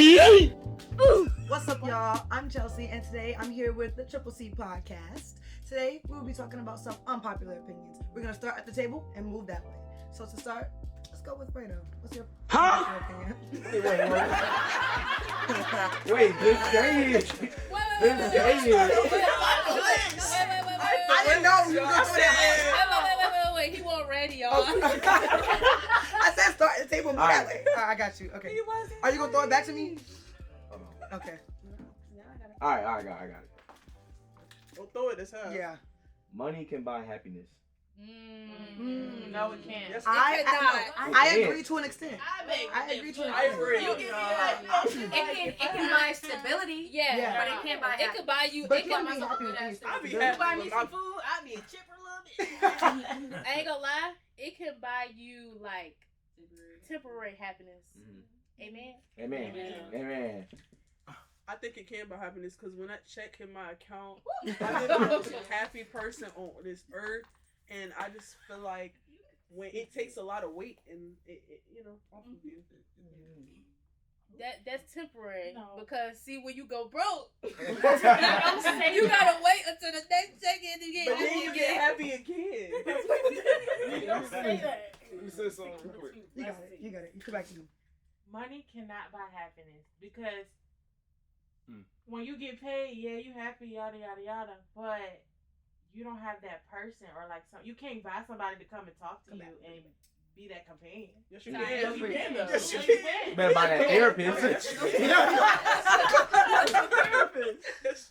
What's up, y'all? I'm Chelsea, and today I'm here with the CCC podcast. Today, we will be talking about some unpopular opinions. We're going to start at the table and move that way. So to start, let's go with Brado. What's your opinion? Wait, this day is. I didn't know you were going to do that. Wait. He wasn't ready, y'all. I said start at the table and move that way. All right, I got you. Okay. Are you going to throw it back to me? Okay. All right, I got it. Don't throw it this high. Yeah. Money can buy happiness. No, it can't. Yes, I agree to an extent. I agree to an I extent. agree. It can buy stability. Yeah. But it can't buy It could buy you. But It you can want to be happy with things. I be You happy buy with me my some food, I be a chipper a little bit. I ain't gonna lie. It can buy you like temporary happiness. Mm-hmm. Amen. Amen. I think it can buy happiness because when I check in my account, I've been the most happy person on this earth, and I just feel like when it takes a lot of weight and it off of you. That's temporary because see when you go broke, you I'm gotta wait until the next check-in to get. But then you get happy again. Let me say something real quick. You got it. You come back to me. Money cannot buy happiness because when you get paid, yeah, you happy, yada yada yada, but you don't have that person or like you can't buy somebody to come and talk to you and be that companion. Yes, you No, can. you can though. Yes, you No, can. You better buy that therapist.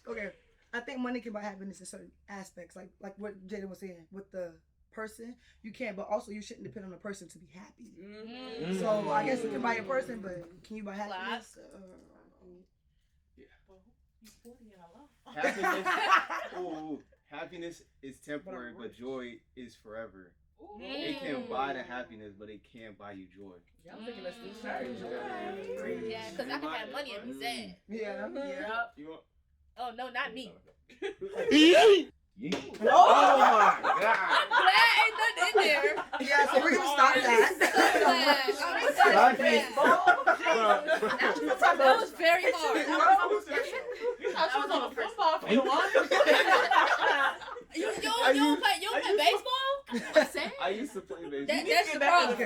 Okay. I think money can buy happiness in certain aspects, like what Jada was saying with the person. You can, but also you shouldn't depend on the person to be happy. Mm-hmm. So I guess you can buy a person, but can you buy happiness? Happiness is temporary, but joy is forever. It can buy the happiness, but it can't buy you joy. Yeah, because I can have money and be sad. Yeah. Oh no, not me. Oh my God! I'm glad ain't nothing in there. Yeah, so we're gonna stop that. That was very hard. I was on a football field. You don't play baseball? I used to play baseball. That's the problem.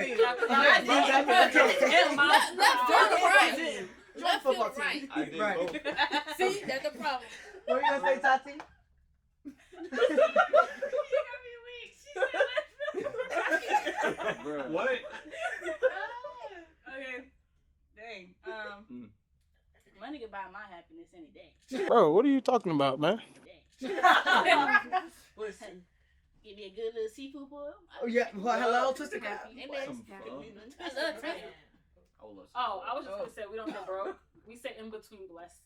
Left field right. I did Right. both. See, that's the problem. What are you gonna say, Tati? Bruh. What? Okay. Dang. Money can buy my happiness any day. Bro, what are you talking about, man? Listen. Give me a good little seafood boil. Oh yeah. Well, hello, Twisted Crab. Amen. Some I fun. love Tristan. I would love some Oh, fun. I was just gonna say we don't say broke. We say in between blessings.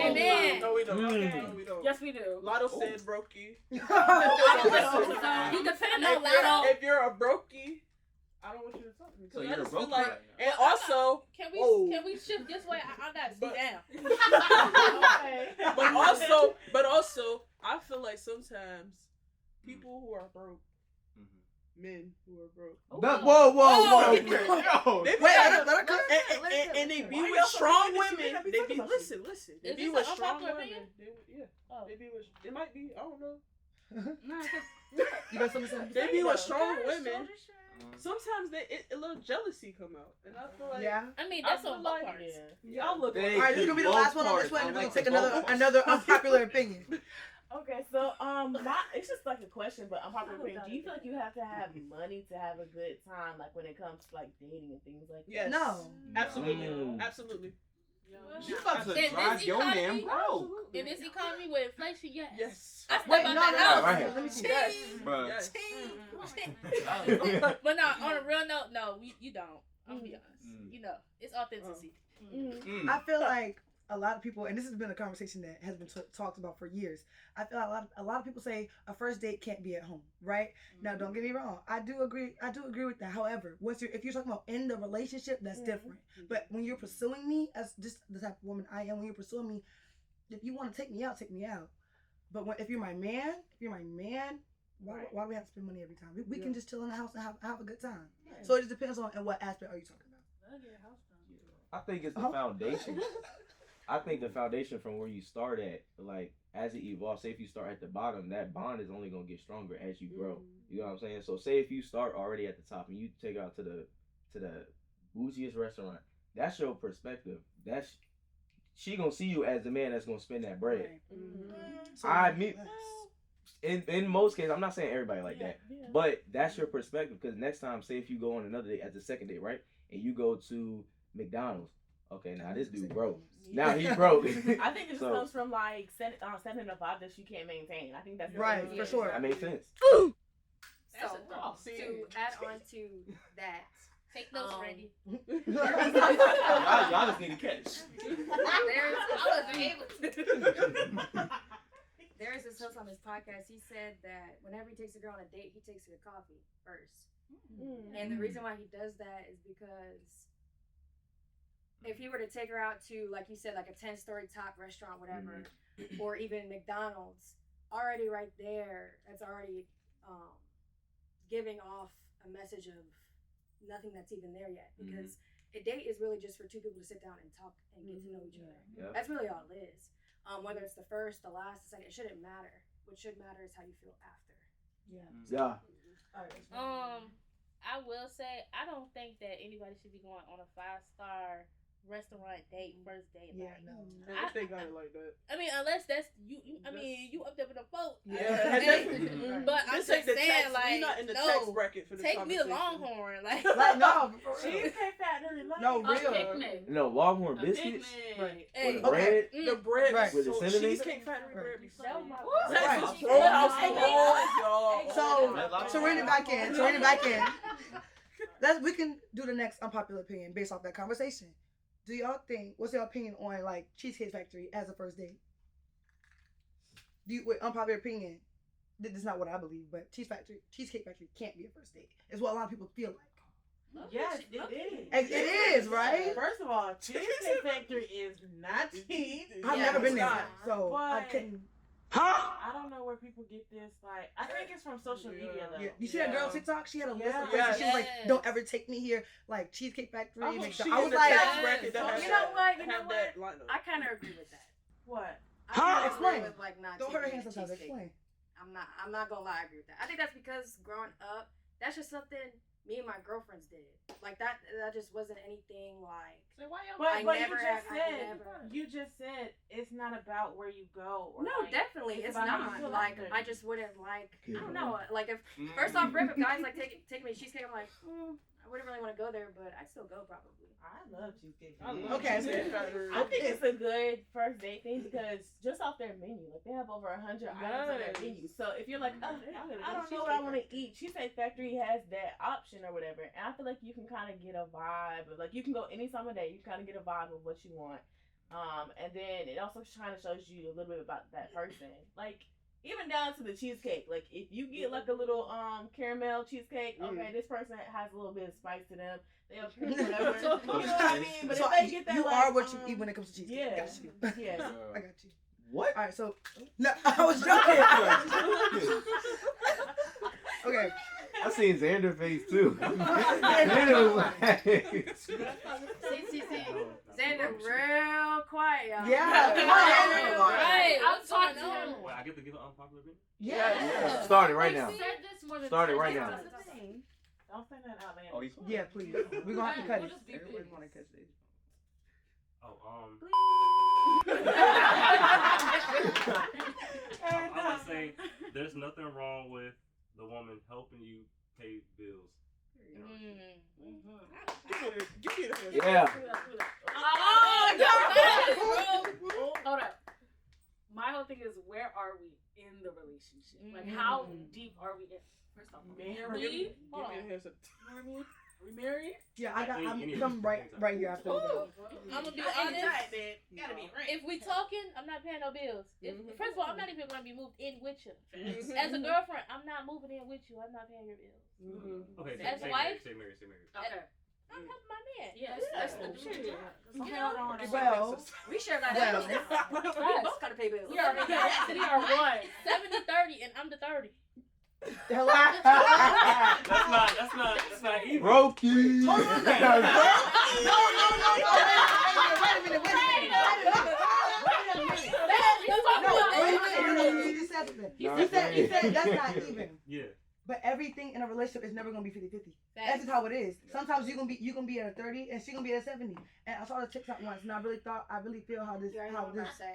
Amen. No, we don't. Mm. No, we don't. Yes, we do. Lotto said brokey. You depend on Lotto. If you're a brokey, I don't want you to talk to me. So I you're a just feel broke like, right now. and also, Can Whoa. we shift this way? I gotta sit down. but also, I feel like sometimes people who are broke, men who are broke, Whoa. they be Wait, let her cook. and they be Why with y'all strong so women. messy? They be listen. They Is be this with an strong unpopular women. opinion? They be with. It might be. I don't know. You got something to say? They be with strong women. Sometimes a little jealousy come out, and I feel like Yeah. I mean, that's I on feel both like- parts. y'all look. All right, this is gonna be the last one on this one, and we're gonna take another unpopular opinion. Okay, so it's just like a question, but unpopular opinion. Do you feel like you have to have money to have a good time, like when it comes to like dating and things like that? Yes. No. Absolutely. Mm. Absolutely. You about to In drive this your man economy, broke. in this economy with inflation, yes. Yes. I step Wait, out no. the house. Right. Let me see. Yes. Bruh. Yes. But no, on a real note, no, you don't. I'm gonna be honest. You know, it's authenticity. I feel like a lot of people, and this has been a conversation that has been talked about for years. I feel like a lot of people say a first date can't be at home, right? Now, don't get me wrong. I do agree with that. However, if you're talking about in the relationship, that's different. But when you're pursuing me, as just the type of woman I am, when you're pursuing me, if you want to take me out, take me out. But if you're my man, why do we have to spend money every time? We can just chill in the house and have a good time. So it just depends on in what aspect are you talking about. I think it's the foundation. I think the foundation from where you start at, like as it evolves. Say if you start at the bottom, that bond is only gonna get stronger as you grow. You know what I'm saying? So say if you start already at the top and you take it out to the bougiest restaurant, that's your perspective. She gonna see you as the man that's gonna spend that bread. Right. In most cases, I'm not saying everybody like that, but that's your perspective. Because next time, say if you go on another date as the second date, right, and you go to McDonald's, okay, now this dude broke. Now he broke. I think it just comes from like setting a vibe that you can't maintain. I think that's right for sure. That makes sense. So to add on to that, Take notes, Randy. Y'all just need to catch. There's this host on his podcast. He said that whenever he takes a girl on a date, he takes her to coffee first. And the reason why he does that is because if he were to take her out to, like you said, like a 10-story top restaurant, whatever, or even McDonald's, already right there, that's already giving off a message of nothing that's even there yet. Because a date is really just for two people to sit down and talk and get to know each other. Yep. That's really all it is. Whether it's the first, the last, the second, it shouldn't matter. What should matter is how you feel after. Yeah. I will say I don't think that anybody should be going on a 5-star restaurant date first date. Yeah, like, no. I think I like that. I mean, unless that's you. I mean, you up there with a boat. Yeah. But I'm just saying, like, we not in the no, tax bracket for this take me to conversation. Longhorn, like no, Cheesecake Factory. no, A real. picnic. No, Longhorn A biscuits picnic. Hey, with the bread. The bread Right. with With the the cinnamon? Cheesecake Factory bread be so That was my Right. Roadhouse Hey, rolls, y'all. So rein it back in. We can do the next unpopular opinion based off that conversation. Do y'all think? What's your opinion on like Cheesecake Factory as a first date? With unpopular opinion, this is not what I believe, but Cheesecake Factory can't be a first date. It's what a lot of people feel like. Yes, it is. It is, right? First of all, Cheesecake Factory is not cheap. I've never been there, so I But- couldn't. I don't know where people get this. Like, I think it's from social media though. Yeah. You see that girl on TikTok? She had a list of Yeah. places. She was like, Yes. "Don't ever take me here." Like Cheesecake Factory. I McDonald's. hope she I in was the like, tax bracket that Oh, has you know what? have that lineup. I kind of agree with that. What? I kinda Explain. agree with like not "Don't hurt her taking hands the sometimes." cheesecake. Explain. I'm not gonna lie, I agree with that. I think that's because growing up, that's just something me and my girlfriends did. Like that just wasn't anything like. So why y'all? But never you just said it's not about where you go. Or No, like, definitely, it's about how you not. feel Like after. I just wouldn't like. I don't know. Like if first off, if guys like take me to cheesecake, I'm like, I wouldn't really want to go there, but I'd still go probably. I love Cheesecake. Okay. Cheesecake Factory. I think it's a good first date thing because just off their menu, like they have over 100 items on their menu. So if you're like, oh, I don't know what I want to eat, Cheesecake Factory has that option or whatever. And I feel like you can kind of get a vibe. Like you can go any summer day, you kind of get a vibe of what you want. And then it also kind of shows you a little bit about that person. Like even down to the cheesecake. Like if you get like a little caramel cheesecake, okay, this person has a little bit of spice to them. They'll pick whatever. You know what I mean? But So if they get that, you like, are what you eat when it comes to cheesecake. yeah. Got you. Yeah. I got you. What? All right, so no, I was joking. Okay. I seen Xander face too. Xander was like, See, Xander real quiet. Y'all. Yeah. Right. I'll What's talk going to him. on? Wait, I get to give an unpopular opinion? Yeah. Start it right We've now. said this more than Start it 10 right times. now. Don't say that out, man. Oh, he's Yeah, please. We're gonna have to cut We'll it. just be Everybody big. want to catch it. I would say there's nothing wrong with the woman helping you pay bills. You know, Give me the hand. Yeah. Hold up. My whole thing is, where are we in the relationship? Like, how deep are we in? First off, Give married? me Hold a on. hand. Are we married? Yeah, I'm Any- come right here after. I'm gonna be honest. Gotta be right. If we talking, I'm not paying no bills. First of all, I'm not even gonna be moved in with you. Facts. As a girlfriend, I'm not moving in with you. I'm not paying your bills. Okay, As a stay wife? married, stay married. Okay. I'm helping my man. Yeah, that's the truth. You know, Well, We share that. Well. We both gotta pay bills. We are one. 70-30, and I'm the 30. That's not evil. Brokey. He said that's not even. Yeah. But everything in a relationship is never gonna be 50-50. That's just how it is. Sometimes you gonna be at a 30 and she gonna be at a 70. And I saw the TikTok once and I really feel how this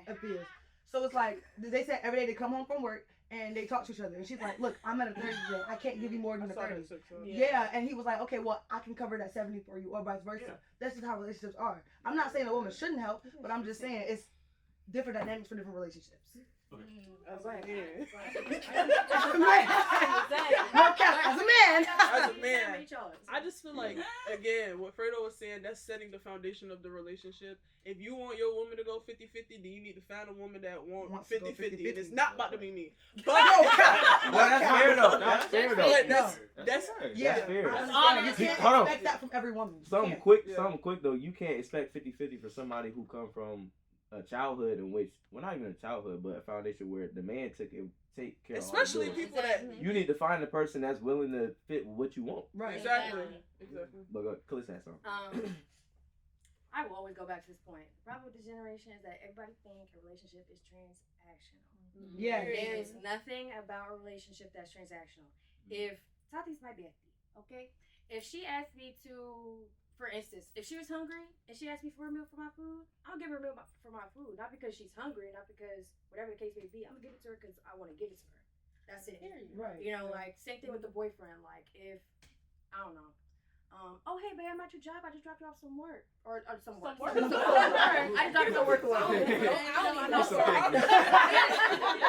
appears. So it's like they said every day they come home from work and they talk to each other and she's like, look, I'm at a 30 today. I can't give you more than a 30. Yeah, and he was like, okay, well I can cover that 70 for you or vice versa. Yeah. That's just how relationships are. I'm not saying a woman shouldn't help, but I'm just saying it's different dynamics for different relationships. As a man. I just feel like, again, what Fredo was saying, that's setting the foundation of the relationship. If you want your woman to go 50-50, then you need to find a woman that wants 50-50. And it's not about to be me. But that's fair though. That's fair though. That's fair. Yeah. That's fair. You can't expect that from every woman. Something quick though. You can't expect 50-50 for somebody who come from a childhood in which, well, not even a childhood, but a foundation where the man take care of all especially people that you need to find a person that's willing to fit what you want. Right. Exactly. But Cliss has something. I will always go back to this point. The problem with this generation is that everybody thinks a relationship is transactional. Yeah. There is nothing about a relationship that's transactional. If Tati's my bestie, okay? If she asked me to, for instance, if she was hungry and she asked me for a meal for my food, I'll give her a meal for my food. Not because she's hungry, not because whatever the case may be. I'm gonna give it to her because I want to give it to her. That's it. Right. You know, like same thing with the boyfriend. Like if I don't know. Oh hey babe, I'm at your job. I just dropped you off some work or some work. I just dropped you some work.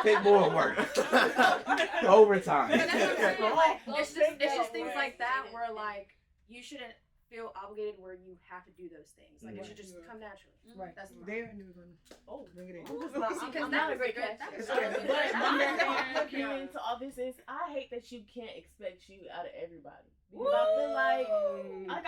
Take more work. Overtime. It's just things like that where like you shouldn't feel obligated where you have to do those things. Like it should just come naturally. Right. That's there and you're gonna bring it in. Because that's a great catch. But my opinion to all this is I hate that you can't expect you out of everybody. Because I feel like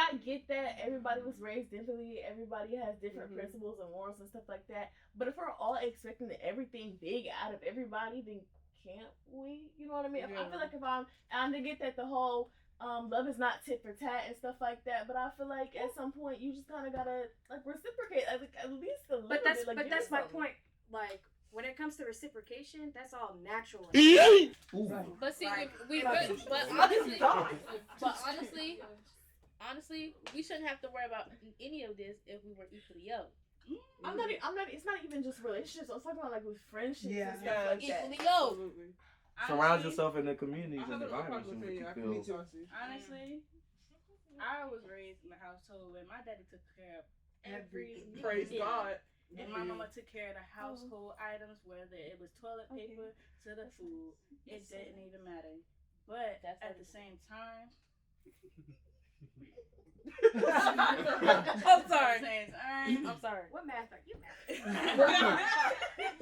I get that everybody was raised differently, everybody has different principles and morals and stuff like that. But if we're all expecting everything big out of everybody, then can't we? You know what I mean? I feel like if I'm to get that the whole love is not tit for tat and stuff like that, but I feel like at some point you just kind of gotta like reciprocate at least a little bit. But that's my point. Like when it comes to reciprocation, that's all natural. But see, honestly, we shouldn't have to worry about any of this if we were equally yoked. I'm not. It's not even just relationships. I'm talking about like with friendships and stuff like that. Equally yoked. Surround yourself in the communities and environments in which you feel. Honestly, I was raised in a household where my daddy took care of every praise God. And my mama took care of the household items, whether it was toilet paper to the food. It didn't even matter. But at the same time, I'm sorry. I'm sorry. What math are you math? At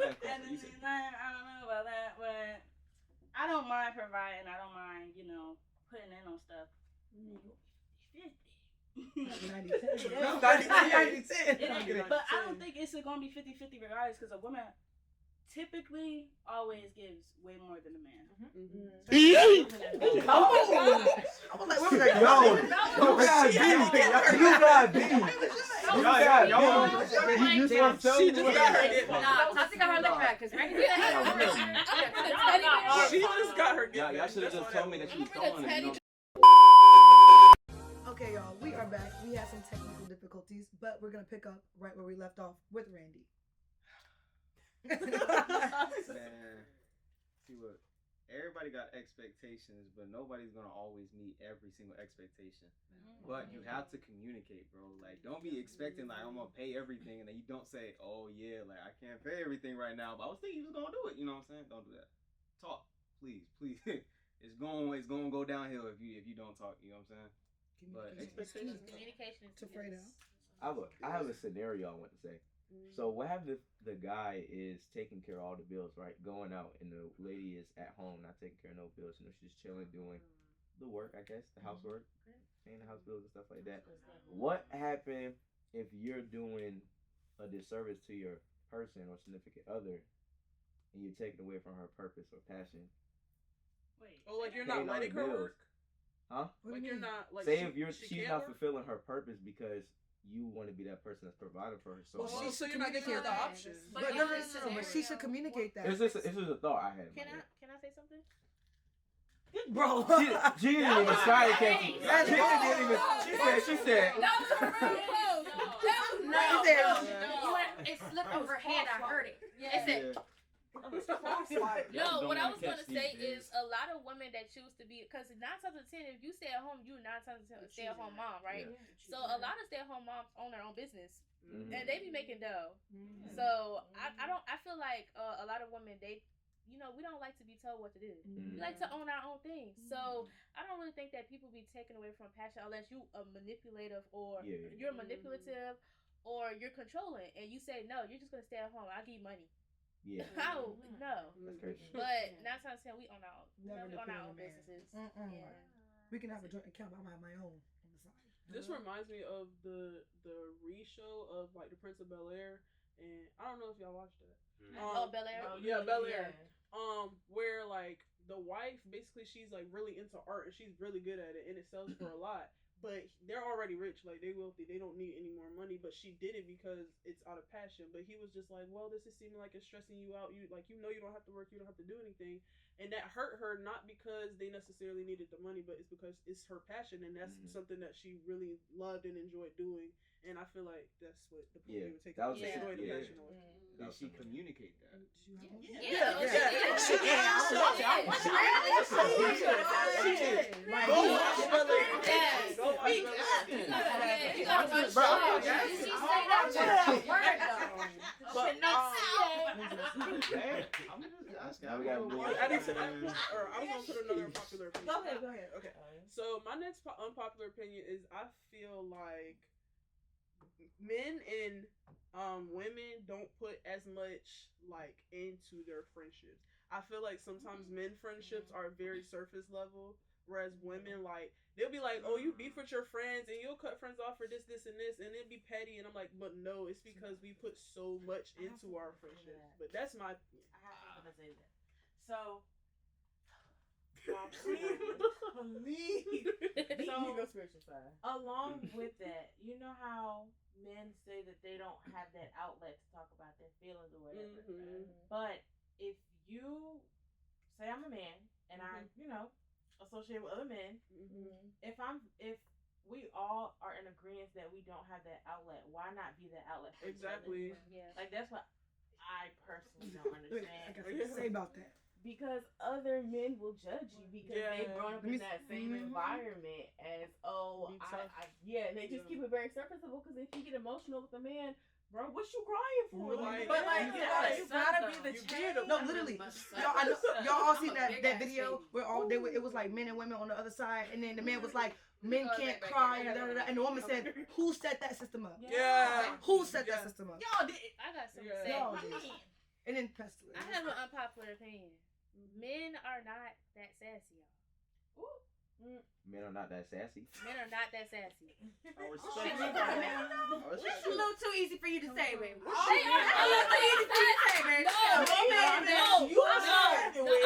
the same time, I don't know about that, but I don't mind providing. I don't mind, putting in on stuff. 90-10. But I don't think it's going to be 50-50 regardless, because a woman typically always gives way more than a man. I was like, where was that? You just She just got her gift. I think I heard that back because She just got her gift. Y'all should have just told me that you was throwing it. Okay, y'all, we are back. We had some technical difficulties, but we're gonna pick up right where we left off with Randy. Man, see, look, everybody got expectations, but nobody's gonna always meet every single expectation. But you have to communicate, bro. Like, don't be expecting like I'm gonna pay everything, and then you don't say, "Oh yeah, like I can't pay everything right now." But I was thinking you was gonna do it. You know what I'm saying? Don't do that. Talk, please. It's gonna go downhill if you don't talk. You know what I'm saying? But Communication is to Fredo. I have a scenario I want to say. So what happens if the guy is taking care of all the bills, right? Going out and the lady is at home, not taking care of no bills. She's just chilling, doing the work, I guess, the housework, paying the house bills and stuff like that. What happens if you're doing a disservice to your person or significant other, and you're taking away from her purpose or passion? Wait. Oh, like you're not letting her work? Huh? Like you're not like say if she's can't not work? fulfilling her purpose because you want to be that person that's providing for her. Well, she so should you're not giving her the communicate option. But no, but she should communicate that. It's just a thought I had. Can I say something? Bro, she didn't even try to catch you. She didn't even. She said. That was real close. No. It slipped over her hand. I heard it. It said. No, what I was gonna say is a lot of women that choose to be, because 9 times out of 10, if you stay at home, you 9 times out of 10 stay at home mom, right? Yeah. So a lot of stay at home moms own their own business, and they be making dough. So I feel like a lot of women, they, you know, we don't like to be told what to do. We like to own our own things. So I don't really think that people be taken away from passion unless you are manipulative or you're manipulative or you're controlling, and you say no, you're just gonna stay at home. I'll give you money. Yeah. How? No. But 9 times 10, we own our own businesses. Yeah. We can have a joint account. I have my own on the side. This reminds me of the re-show of like the Prince of Bel-Air, and I don't know if y'all watched that. Bel-Air. Yeah, Bel-Air. Where like the wife basically she's like really into art and she's really good at it and it sells for a lot. But they're already rich, like they wealthy, they don't need any more money. But she did it because it's out of passion. But he was just like, well, this is seeming like it's stressing you out. You you don't have to work, you don't have to do anything, and that hurt her not because they necessarily needed the money, but it's because it's her passion and that's something that she really loved and enjoyed doing. And I feel like that's what the point would take away the passion away. Did she communicate that? I'm gonna put another unpopular opinion. Go ahead. Okay. So my next unpopular opinion is I feel like men and women don't put as much like into their friendships. I feel like sometimes men friendships are very surface level, whereas women like they'll be like, oh, you beef with your friends and you'll cut friends off for this and it'd be petty, and I'm like, but no, it's because we put so much into our friendships. But that's my opinion. I have to say that. So along with that, you know how men say that they don't have that outlet to talk about their feelings or whatever. But if you say I'm a man and I, you know, associate with other men, if we all are in agreement that we don't have that outlet, why not be that outlet for each other? Yeah. Like that's what I personally don't understand. I got something to say about that. Because other men will judge you because they've grown up in that same environment as they just keep it very surface level. Because if you get emotional with a man, bro, what you crying for? You gotta be the change. No, literally, y'all all seen that video where it was like men and women on the other side, and then the man was like, men can't cry, and the woman said, who set that system up? Who set that system up? Y'all did. I got something to say. Y'all did. And then pestilence. I have an unpopular opinion. Men are not that sassy, y'all. Men are not that sassy. Men are not that sassy. It's a little too easy for you to say, baby. They are a little too easy for you to say, baby. No.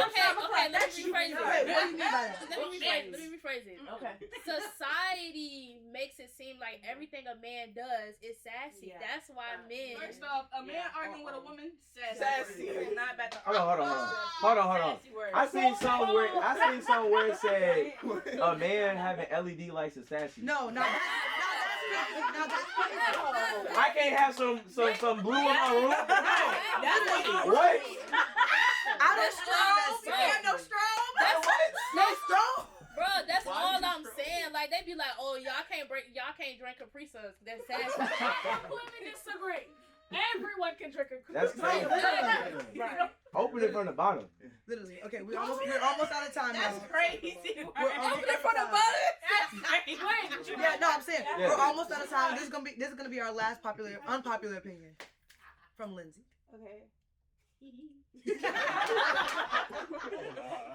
Okay, let me rephrase it. What do you mean by that? Let me rephrase it. Okay. Society makes it seem like everything a man does is sassy. That's why men. First off, a man arguing with a woman, sassy. Not about to Hold on. I seen somewhere it said a man having LED lights is sassy. No, not that. I can't have some blue in my room. What? I don't strobe. You have no strobe. No strobe. Bro, that's all I'm saying. Like they be like, oh, y'all can't drink Capri Suns. That's sassy. Women disagree. Everyone can drink a That's crazy. Right. Open it from the bottom. Literally. Okay, we're almost out of time now. That's crazy. Open it from the bottom. Yeah, no, I'm saying we're almost out of time. This is gonna be our last unpopular opinion from Lindsay. Okay.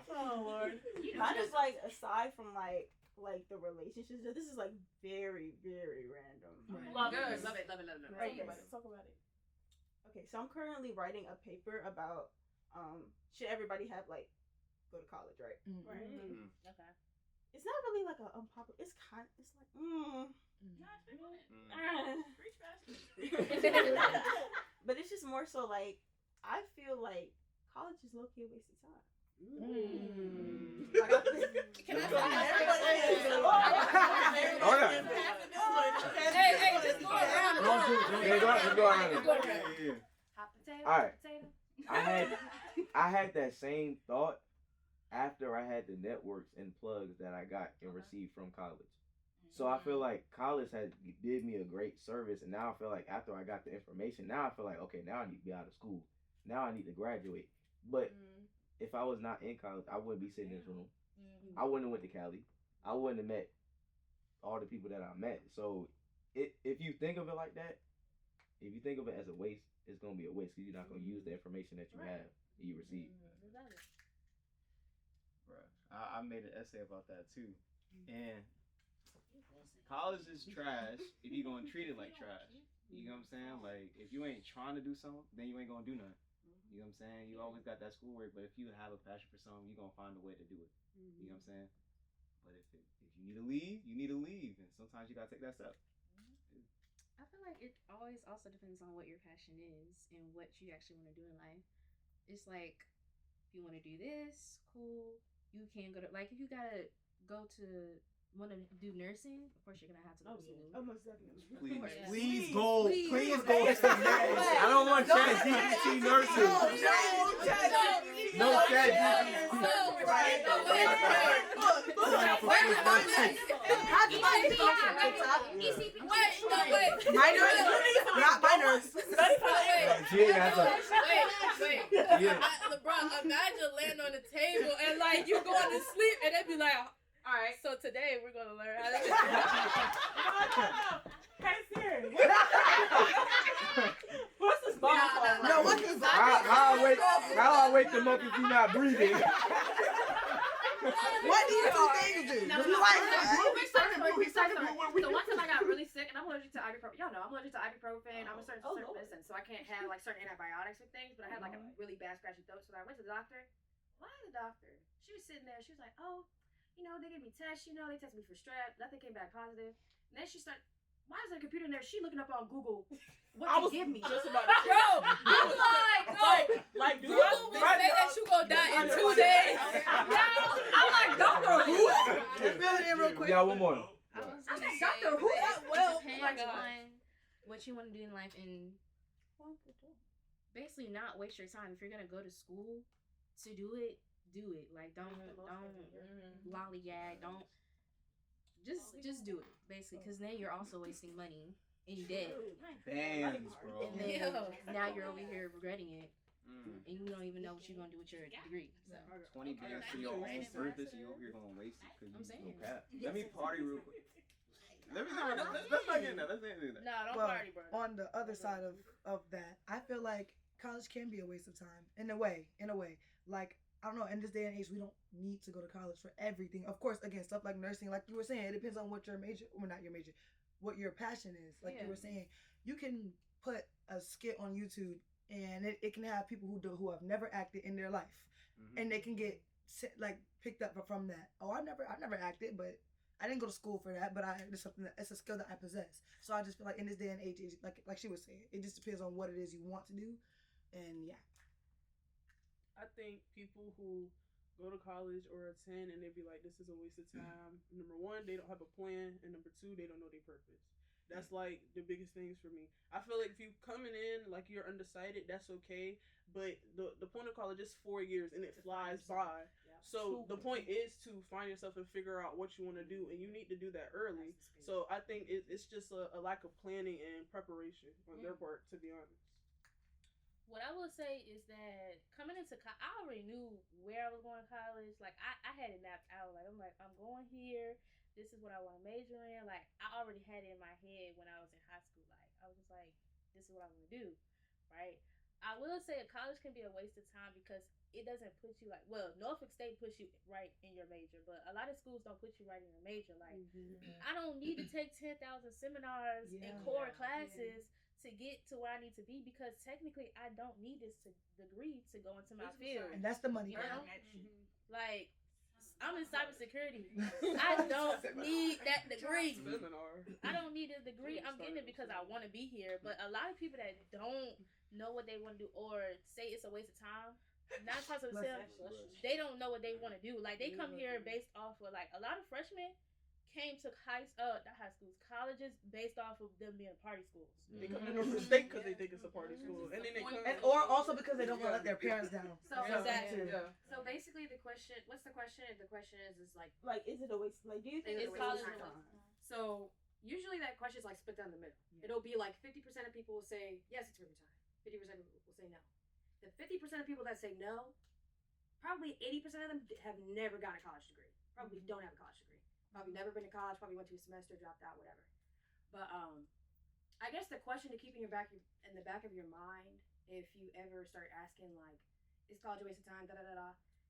Oh Lord. Mine is like aside from like the relationships. This is like very, very random. Love it. Okay, let's talk about it. Okay, so I'm currently writing a paper about should everybody have like go to college, right? Okay. it's not really like a unpopular. It's kind. It's like but it's just more so like I feel like college is low key a waste of time. Can I hey, just go around. Go around. All right. I had that same thought after I had the networks and plugs that I got and received from college. So I feel like college did me a great service, and now I feel like after I got the information, now I feel like okay, now I need to be out of school. Now I need to graduate. But if I was not in college, I wouldn't be sitting in this room. I wouldn't have went to Cali. I wouldn't have met all the people that I met. So if you think of it like that, if you think of it as a waste, it's gonna be a waste because you're not gonna use the information that you have and you receive. Bruh, I made an essay about that too, and college is trash if you're gonna treat it like trash. You know what I'm saying? Like if you ain't trying to do something, then you ain't gonna do nothing. You know what I'm saying? You always got that schoolwork, but if you have a passion for something, you're gonna find a way to do it. You know what I'm saying? But if you need to leave, you need to leave, and sometimes you gotta take that step. I feel like it always also depends on what your passion is and what you actually want to do in life. It's like if you want to do this, cool. You can go to if you gotta go to want to do nursing, of course you're gonna have to go to school. Almost definitely. Please go. Please go. I don't want ChatGPT nursing. No ChatGPT. Not minors. Wait. LeBron, imagine laying on the table and like you going to sleep and they be like, all right, so today we're gonna learn how to. No. Hey Siri. What's this ball? No, what's this? How I wake them up if you're not breathing? What do you think do? No, You no, like So one time I got really sick and I'm allergic to ibuprofen. Y'all know I'm allergic to ibuprofen. I'm a certain medicine, so I can't have like certain antibiotics with things. But I had like a really bad scratchy throat, so I went to the doctor. Why the doctor? She was sitting there. She was like, "Oh, they gave me tests. They tested me for strep. Nothing came back positive." And then she started. Why is there a computer in there? She looking up on Google what to give me. Just about Bro, I'm like, do Google will say that you gonna die in 2 days. I'm like, Doctor Who? Fill it in real quick. Yeah, one more. I was I'm gonna like, say, Doctor Who? depends on what you want to do in life and basically not waste your time. If you're gonna go to school to do it. Like don't lollygag. Don't just do it basically, because then you're also wasting money in debt. Bands, bro. And then now you're over here regretting it, and you don't even know what you're gonna do with your degree. So 20 bands for your own purpose, and you're over here gonna waste it because you no cap. Let me party real quick. Let's not get in that. Let's not get in that. No, don't party, bro. On the other side of that, I feel like college can be a waste of time in a way. Like, I don't know, in this day and age, we don't need to go to college for everything. Of course, again, stuff like nursing, like you were saying, it depends on what your major, well, not your major, what your passion is. Like you were saying, you can put a skit on YouTube and it can have people who have never acted in their life, and they can get picked up from that. Oh, I never acted, but I didn't go to school for that, but it's something it's a skill that I possess. So I just feel like in this day and age, like she was saying, it just depends on what it is you want to do, and yeah. I think people who go to college or attend and they be like, this is a waste of time. Number one, they don't have a plan, and number two, they don't know their purpose. That's like the biggest things for me. I feel like if you coming in like you're undecided, that's okay. But the point of college is 4 years and it flies by. So the point is to find yourself and figure out what you want to do, and you need to do that early. So I think it's just a lack of planning and preparation on their part, to be honest. What I will say is that coming into I already knew where I was going to college. Like, I had it mapped out. Like, I'm like, I'm going here. This is what I want to major in. Like, I already had it in my head when I was in high school. Like, I was just like, this is what I want to do, right? I will say college can be a waste of time because it doesn't put you Norfolk State puts you right in your major, but a lot of schools don't put you right in your major. Like, I don't need to take 10,000 seminars and core classes to get to where I need to be, because technically I don't need this degree to go into my field. And that's the money. You know? Like, I'm in cybersecurity. I don't need that degree. I don't need a degree. I'm getting it because I want to be here. But a lot of people that don't know what they want to do or say it's a waste of time, 9 times out of 10, they don't know what they want to do. Like, they come here based off of, like, a lot of freshmen came to colleges based off of them being party schools. They come to Norfolk State because they think it's a party school, and then they come, or also because they don't want to let their parents down. So exactly. So basically, the question. What's the question? The question is like, is it a waste? Like, do you think it's it's college? a waste of time? So usually that question is like split down the middle. It'll be like 50% of people will say yes, it's worth your time. 50% will say no. The 50% of people that say no, probably 80% of them have never gotten a college degree. Probably don't have a college degree. Probably never been to college, probably went to a semester, dropped out, whatever. But I guess the question to keep in the back of your mind, if you ever start asking like, is college a waste of time,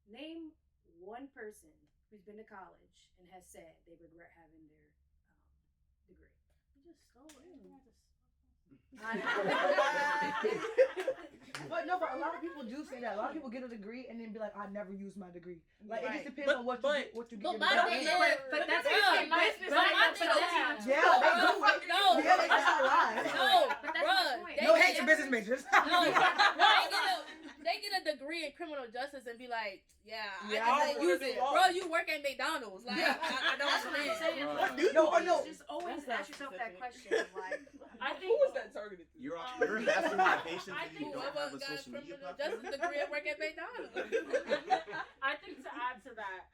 name one person who's been to college and has said they regret having their degree. You just stole it. But no, but a lot of people do say that. A lot of people get a degree and then be like, I never use my degree. Like, it just depends on what you get. But my thing is, but that's my thing is, yeah, they do it. No, yeah, they not lie. No, bruh. No hate to business majors. No, they get a degree in criminal justice and be like, I just use it. Bro, you work at McDonald's. Like, I don't understand. No. Just always ask yourself that question. Like, I think who is that targeted to? You're investing my patience and you don't have a got social media criminal platform. justice degree and work at McDonald's. I think to add to that,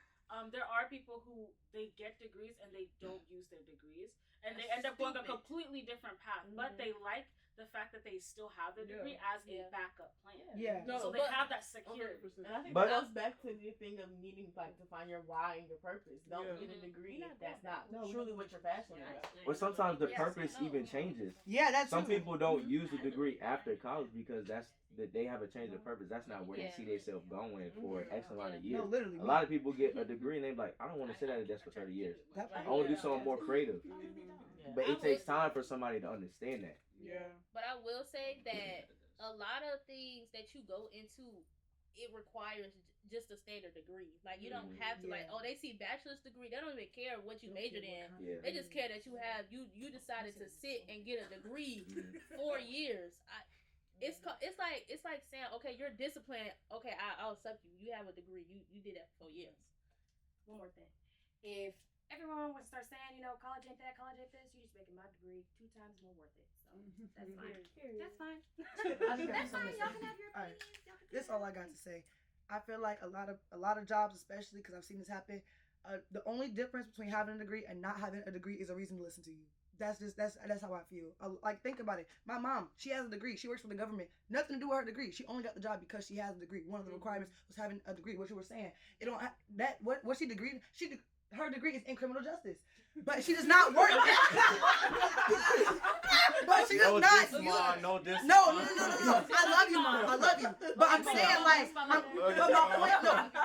there are people who they get degrees and they don't use their degrees, and they end up going a completely different path. But they like the fact that they still have the degree as a backup plan. Yeah. So they have that security. And I think that goes back to the thing of needing like to find your why and your purpose. Don't get a degree if that's not truly what you're passionate about. Or sometimes the purpose even changes. Yeah, that's some true. people don't use a degree after college because that they have a change of purpose. That's not where they see themselves going for X amount of years. No, literally. A lot of people get a degree and they're like, I don't want to sit at a desk for 30 years. I want to do something more creative. But it takes time for somebody to understand that. Yeah. But I will say that a lot of things that you go into, it requires just a standard degree. Like, you don't have to like, oh, they see bachelor's degree. They don't even care what you majored in. Yeah. They just care that you decided to sit and get a degree 4 years. It's like saying, okay, you're disciplined. Okay, I'll accept you. You have a degree. You did that for 4 years. One more thing. If everyone would start saying, college ain't that, college ain't this, you're just making my degree 2 times more worth it. So that's fine. That's fine. That's fine. Y'all can have your opinions. This is all I got to say. I feel like a lot of jobs, especially because I've seen this happen. The only difference between having a degree and not having a degree is a reason to listen to you. That's how I feel. Like, think about it. My mom, she has a degree. She works for the government. Nothing to do with her degree. She only got the job because she has a degree. One of the requirements was having a degree. What you were saying, it don't what she degreed. Her degree is in criminal justice, but she does not work. But she does not. No, I love you, Mom. I love you. But I'm saying, like,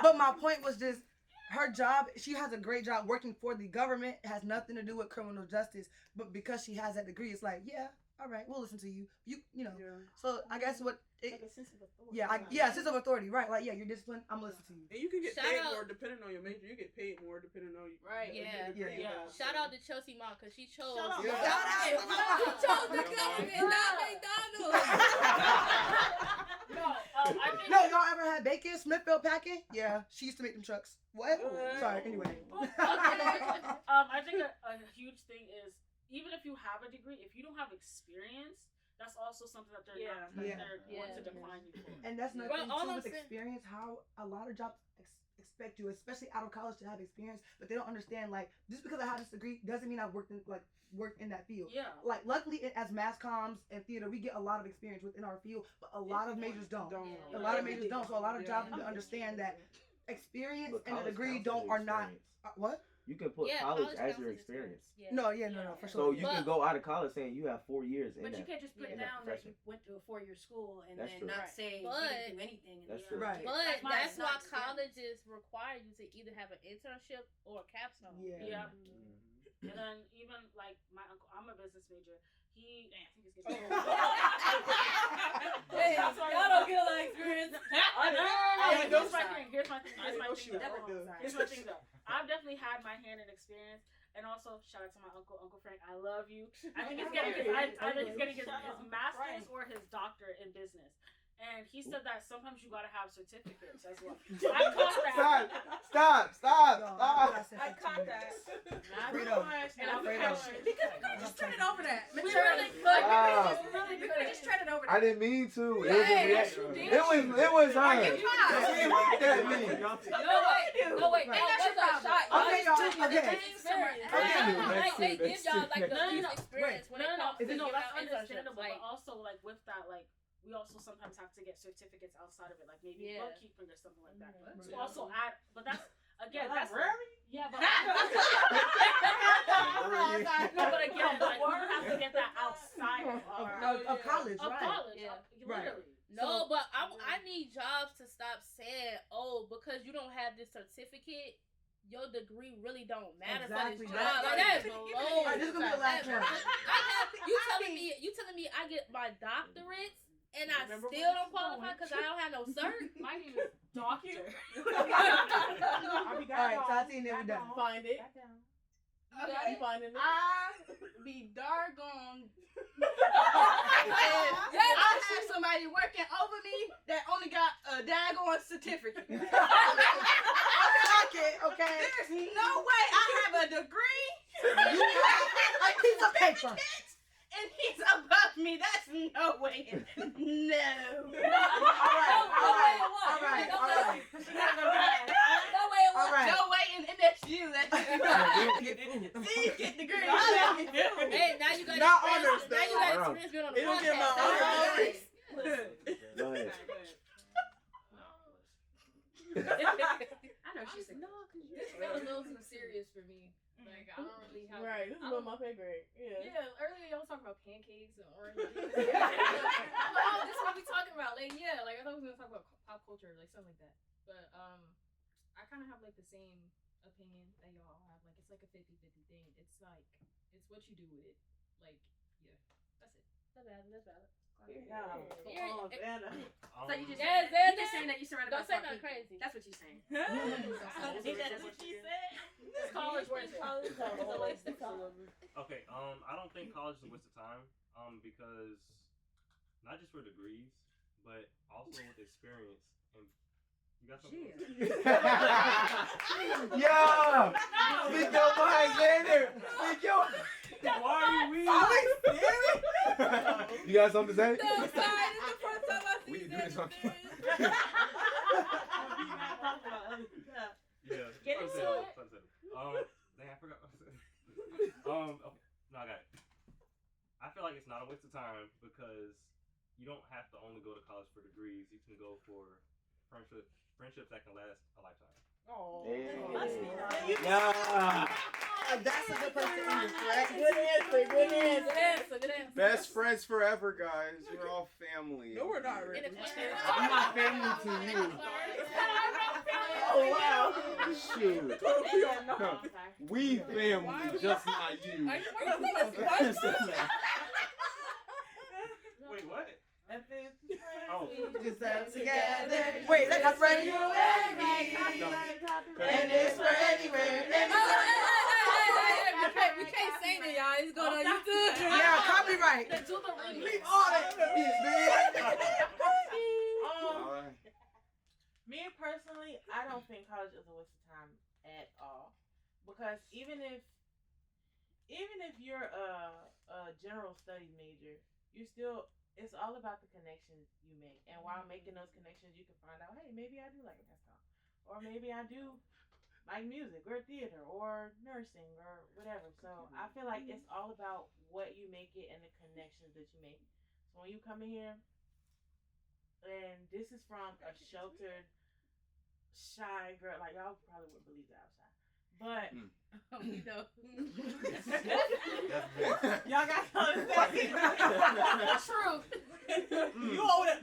but my point was just, her job, she has a great job working for the government. It has nothing to do with criminal justice. But because she has that degree, it's like, yeah, all right, we'll listen to you. You know. Yeah. So I guess what. Like a sense of authority. Sense of authority, right? Like, you're disciplined. I'm listening to you. And you can get paid more depending on your major. You get paid more depending on you. Right. Yeah. Shout out to Chelsea Mom because she chose. Shout out. She chose the government, not McDonald's. I think. No, y'all ever had bacon? Smithfield Packing? Yeah, she used to make them trucks. What? Sorry. Anyway. I think a huge thing is, even if you have a degree, if you don't have experience, that's also something that they're going to decline you for. And that's another thing too with experience, how a lot of jobs expect you, especially out of college, to have experience, but they don't understand, like, just because I have this degree doesn't mean I've worked in that field. Yeah. Like, luckily, as mass comms and theater, we get a lot of experience within our field, but a lot of majors don't. A lot of majors don't. So a lot of jobs need to understand that experience and a degree are not. What? You can put college as your experience. Yeah. No, for sure. So you can go out of college saying you have 4 years in that. But you can't just put down that you went to a 4-year school and then not say you didn't do anything. That's true. Right. But that's why colleges require you to either have an internship or a capstone. Yeah. And then even like my uncle, I'm a business major. He. Damn, I think it's Hey, getting y'all don't get a lot of experience. Here's my thing though. I've definitely had my hand in experience, and also shout out to my Uncle Frank. I love you. I think he's getting his master's or his doctorate in business. And he said that sometimes you gotta have certificates as well. I caught that. Stop. I caught that. Just turn it over that. We really just turn it over that. I didn't mean to. It was a Hey, reaction. you did. It was her. Are you She looked at me. No, wait. Right. That's your shot. Okay, y'all. Okay. They give y'all like the least experience when it comes to No, giving that's out internships. understandable. Like, But also, like with that, like we also sometimes have to get certificates outside of it, like maybe Yeah. bookkeeping or something like that. To also add, but that's again, Like, that's really? yeah, but no, but again, like you have to get that outside Of college, of right? college, Yeah. literally. no, but I need jobs to stop saying, oh, because you don't have this certificate, your degree really don't matter Exactly. for this job. Like, that is low. Alright, this is gonna be the last one. You telling me I get my doctorates and I still don't qualify because I don't have no cert? My name is Doctor. Alright, Tati, and then we done. Find it. Okay. You finding it? I be doggone. I have somebody working over me that only got a daggone certificate. I like it, okay? There's no way I have a degree. You have a piece of paper. And he's above me. That's no way. No. Alright. No way, and that's you. That's you. See, you get the degree. Hey, now you got Not experience. honors, Now you got experience being on the It'll get my podcast. Go ahead. I know she's a No, because this felt a little too serious for me. Like, I don't really have. Right, this is one of my favorite. Yeah. Yeah, earlier y'all was talking about pancakes and oranges. Oh, this is what we talking about. Like, yeah, like I thought we were gonna talk about pop culture, like something like that. But I kind of have like the same opinion that y'all have. Like, it's like a 50-50 thing. It's like it's what you do with it. Like, yeah, that's it. That's valid. Yeah. So you just Yes, you're just saying that you're surrounded Don't by say smart nothing people. crazy. That's what you're saying. That's what she said. It's college worth it. It's a waste of time. Okay, I don't think college is a waste of time. Because not just for degrees, but also with experience. And you got something. Yo! Speak your mind, Xander! Speak your Why are you You got something to say? No, I'm sorry. This is the first time I see We can do that. this on Yeah. Get into it. Dang, I forgot what I said. Okay, no, I got it. I feel like it's not a waste of time because you don't have to only go to college for degrees. You can go for friendships that can last a lifetime. Oh, Yeah. That's a good place to end it, right? Good answer. Best friends forever, guys. We're all family. No, we're not, Rick. I'm not family to you. Oh wow. Shoot. We are not. We family, just not you. Wait, what? And then Oh. Just together. Wait, that got ready. And it's for anywhere. We can't sing it, y'all. It's going on YouTube. Yeah, copyright. Do the remix. Leave all that me personally, I don't think college is a waste of time at all. Because even if you're a general studies major, you still it's all about the connections you make. And while making those connections, you can find out, hey, maybe I do like basketball, or maybe I do like music or theater or nursing or whatever. So I feel like it's all about what you make it and the connections that you make. So when you come in here, and this is from a sheltered, shy girl, like y'all probably wouldn't believe that I was shy, but We know. y'all got something to say. True. You hold it.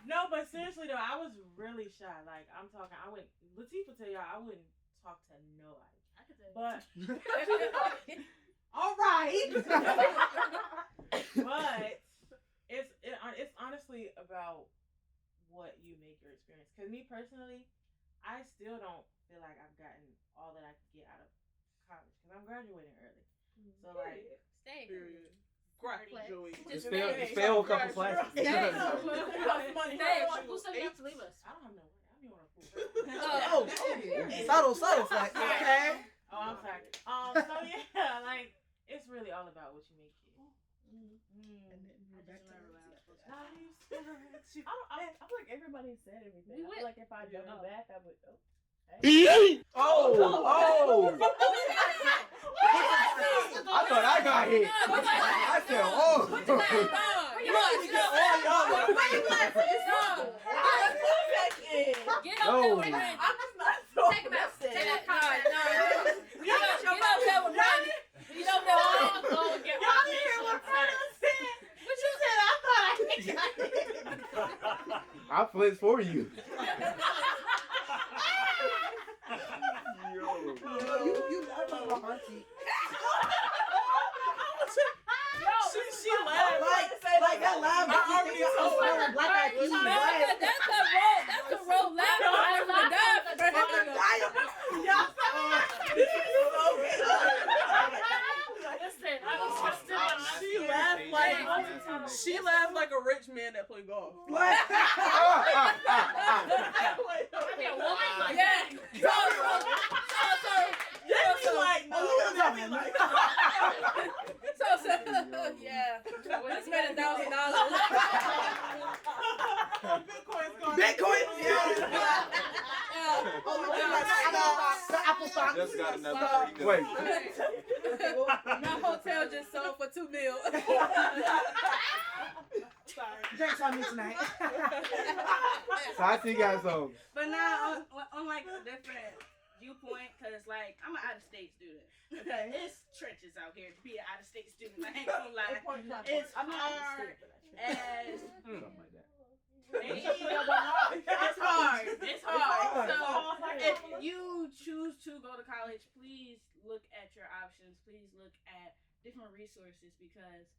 No, but seriously though, I was really shy. Like I'm talking, Latifah tell y'all I wouldn't talk to nobody. I could say But All right. But it's honestly about what you make your experience. Because me personally, I still don't feel like I've gotten all that I could get out of college because I'm graduating early. So like, Stay. Graduate. Just fail a couple classes. Money. Who said you have to leave us? I don't have no money. I'm your fool. Subtle flex. Okay. Oh, I'm sorry. So yeah, like it's really all about what you make it. I feel like everybody said everything. I feel like if I double back, I would. Oh! I thought I got hit. I said, oh! Get up there with Randy. Take him out. Take that card. No. Get up there with Randy. You know what I'm going to get Y'all didn't hear what Prada said. What you said? I thought I got hit. I flinched for you. You love my auntie. She laughed. Like that laugh. I already told her Black Eyed Peas. That's the road laugh. She laughed like a rich man that played golf. Yeah. Let's spend $1,000. Bitcoin. Apple stock. Just got another $3 Wait. My hotel just sold for $2 million. Drinks on me tonight. So I see you guys home. But now, on like a different viewpoint, because like I'm an out-of-state student. Okay. It's trenches out here to be an out-of-state student. I ain't gonna lie. It's hard as Something like that. It's hard. It's hard. So if you choose to go to college, please look at your options. Please look at different resources because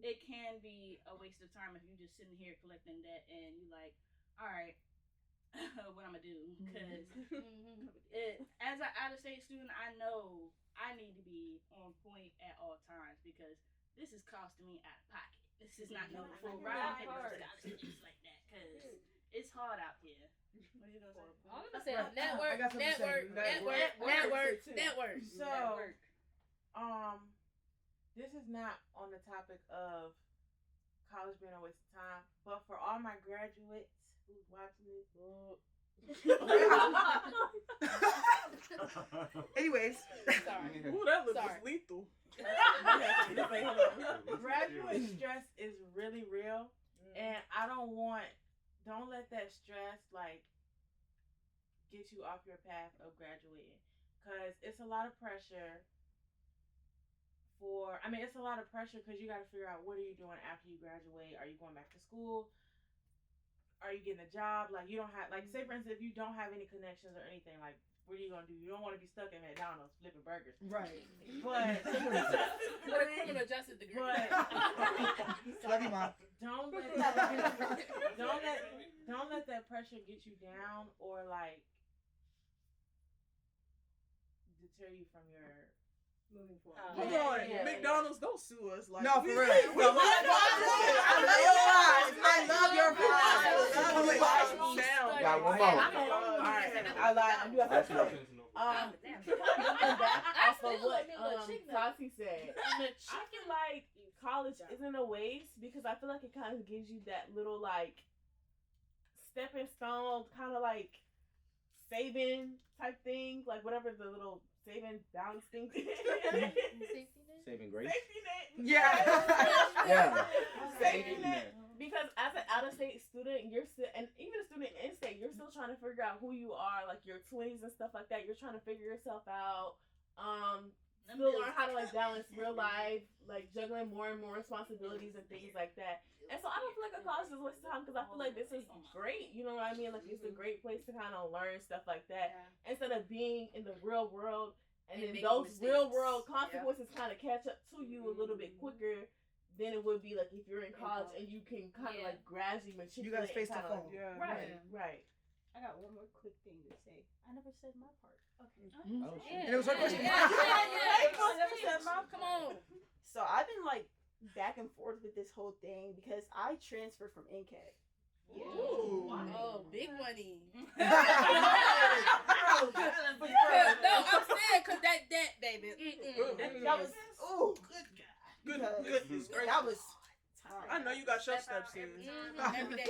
it can be a waste of time if you're just sitting here collecting debt and you like, all right, what I'm gonna do? Because as an out-of-state student, I know I need to be on point at all times because this is costing me out of pocket. This is not no full ride and scholarships like that because it's hard out here. What are you gonna say? I'm gonna say network. So, this is not on the topic of college being a waste of time, but for all my graduates who's watching this, Anyways. Sorry. Ooh, that looks lethal. Graduate stress is really real, and I don't let that stress like get you off your path of graduating, because it's a lot of pressure. It's a lot of pressure because you got to figure out what are you doing after you graduate. Are you going back to school? Are you getting a job? Like you don't have, like, say for instance, if you don't have any connections or anything, like what are you gonna do? You don't want to be stuck at McDonald's flipping burgers, right? But what a criminal justice degree. But love you, Mom. Don't let that pressure get you down or like deter you from your moving forward. Hold on, McDonald's, don't sue us. Like, no, for real. I love your fries. Got one more. Alright, I lied. I do have to say. Off of what Tati said, I feel like college isn't a waste because I feel like it kind of gives you that little like stepping stone, kind of like saving type thing, like whatever the little saving balance thing. Saving grace. Safety net. Yeah. Yeah. Safety net. Because as an out-of-state student, you're still, and even a student in-state, you're still trying to figure out who you are, like your 20s and stuff like that. You're trying to figure yourself out. Still learn how to like balance real life, like juggling more and more responsibilities and things like that. And so I don't feel like a college is a waste of time because I feel like this is great. You know what I mean? Like it's a great place to kind of learn stuff like that instead of being in the real world and And then making those mistakes. real world consequences kind of catch up to you a little bit quicker than it would be like if you're in college and you can kind of like gradually matriculate. You guys face the kinda fall. like, Yeah. right. I got one more quick thing to say. I never said my part. Okay. Oh, shit. And it was her question. I never said my Come on. So I've been like back and forth with this whole thing because I transferred from NCAT. Yeah. Oh, big money. No, No, I'm saying because that baby. that was Good. that was. I know you got your steps in. Every day.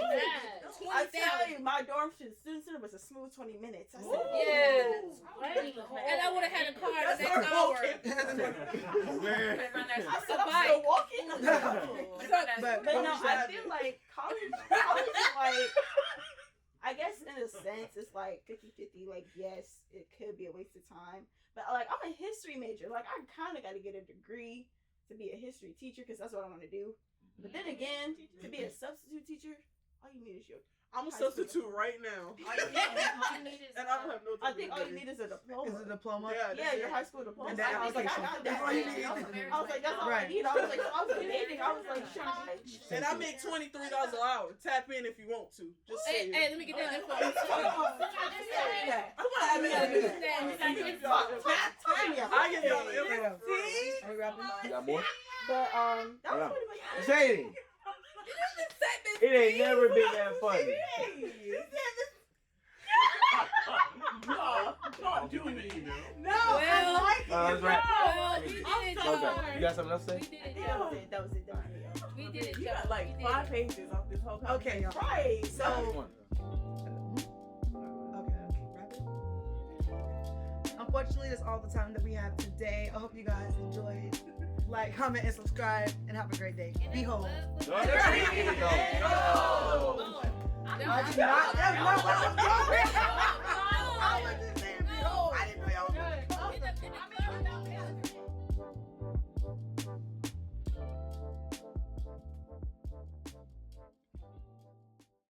I tell you, my dorm student center was a smooth 20 minutes. I said, Yes. And I would have had a car the next hour. I'm A bike. still walking. But no, I feel like college is like, I guess in a sense, it's like 50-50. Like, yes, it could be a waste of time. But like, I'm a history major. Like, I kind of got to get a degree to be a history teacher because that's what I want to do. But then again, to be a substitute teacher, all you need is your. I'm a substitute right now. And I don't have no. I think all you need is a diploma. Is it a diploma? Yeah, your high school diploma. And then I was like, I got that. that's all you need. I was like, that's all I need. I was like, I was debating. I was like, should I? And I make $23 an hour. Tap in if you want to. Just say it. Hey, let me get that info. I get y'all the info. You got more? But that was pretty much Say it. It ain't never been that funny. Don't do me. No, Well, I like it. That's right. Well, we did it, Okay. y'all. You got something else to say? We did it, That y'all. was it. That was it. We did it, You y'all. got like We did 5 it. pages off this whole Okay, y'all. Right. So, One. unfortunately, that's all the time that we have today. I hope you guys enjoyed. Like, comment, and subscribe, and have a great day. Be home. There you go. Oh. I did not. That's not what I was doing.